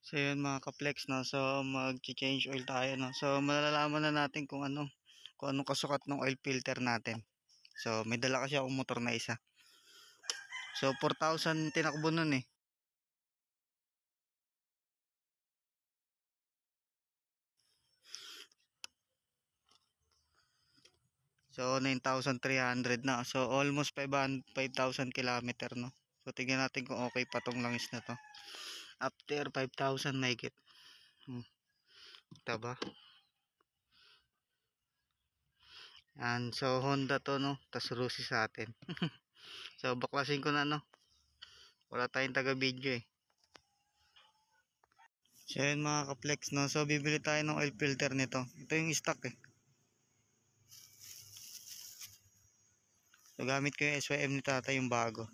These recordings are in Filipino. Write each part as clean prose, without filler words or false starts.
So yun mga ka-flex, no. So mag-change oil tayo, no. So malalaman na natin kung anong kasukat ng oil filter natin. So may dala kasi akong motor na isa. So 4,000 tinakbo nun eh. So 9,300 na. So almost 5,000 kilometer, no. So tingnan natin kung okay pa tong langis na to. After 5,000 mahigit. Taba. Yan. So Honda to, no. Tas Rusi sa atin. So baklasin ko na, no. Wala tayong taga video eh. So yun mga ka-flex, no. So bibili tayo ng oil filter nito. Ito yung stock eh. So gamit ko yung SYM ni tata, yung bago.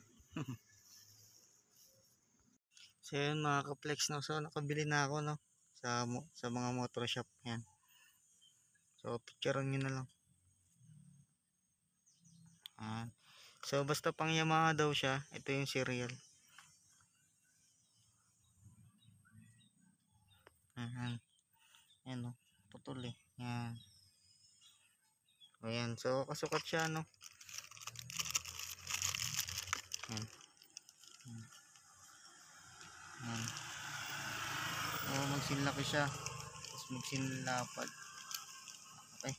So yun mga ka-flex, no. So nakabili na ako, no. Sa mga motor shop. Yan. So picturean nyo na lang. So basta pang Yamaha daw siya. Ito yung serial. Yan, no. Putol eh. Yan. Ayan. So kasukat siya, no. Yan. Yan. So magsinlaki siya. Tapos magsinlapad. Okay.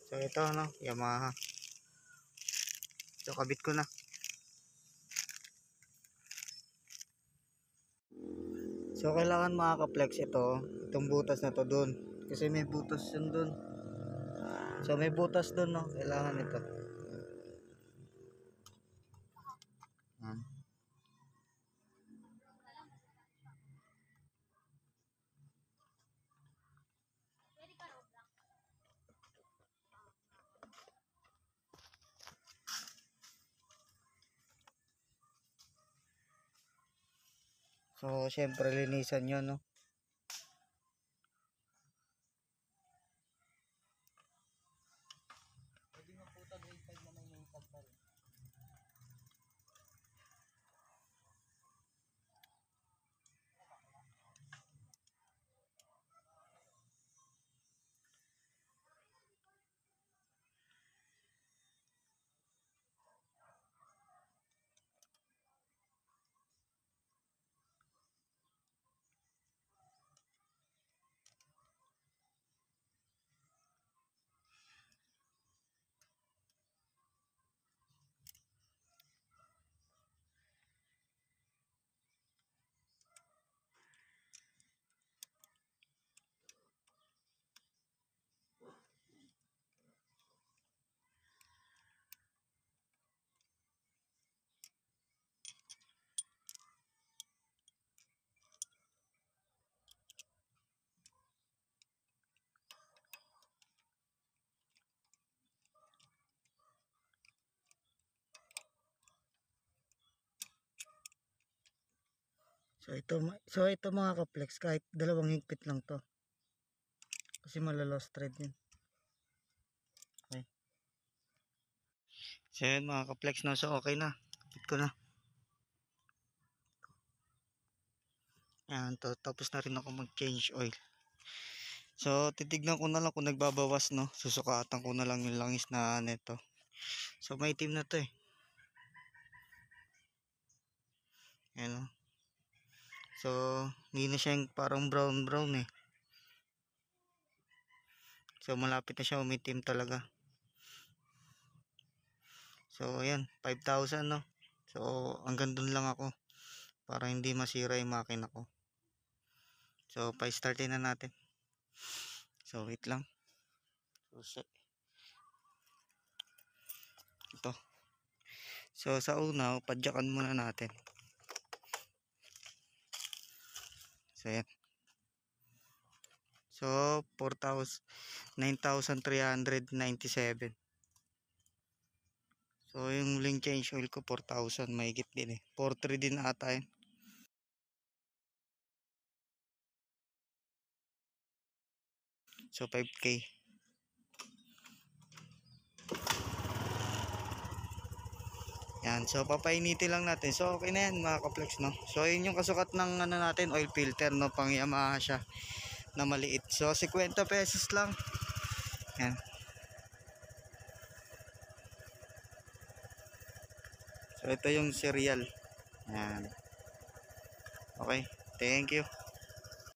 So ito, no. Yamaha. So kabit ko na. So kailangan mga ka-flex itong butas na to dun. Kasi may butas yun dun. So may butas dun, no. Kailangan ito. Yan. So syempre linisan nyo, no. Pwede mo puta grade 5 na may main tag pa rin. So ito mga ka-flex, kahit dalawang higpit lang to. Kasi malalos thread yun. Okay. So yun mga ka-flex, no. So okay na. Kapit ko na. Yan to. Tapos na rin ako mag-change oil. So titignan ko na lang kung nagbabawas, no. Susukatan ko na lang yung langis na neto. So may itim na to eh. Yan, no. So hindi na siya yung parang brown eh. So malapit na siya umitim talaga. So ayan, 5,000, no. So hanggang dun lang ako para hindi masira yung makina ko. So pa-startin na natin. So wait lang. So ito. So sa una, padyakan muna natin. So ayan. So 9,397. So yung link change oil ko 4,000, mahigit din eh. 4,3 din ata yun. So 5K. Yan, so papainitin lang natin. So okay na yan mga ka-flex, no. So yun yung kasukat ng ano natin, oil filter, no, pang Yamaha siya na maliit. So 50 pesos lang. Yan. So ito yung serial. Yan. Okay, thank you.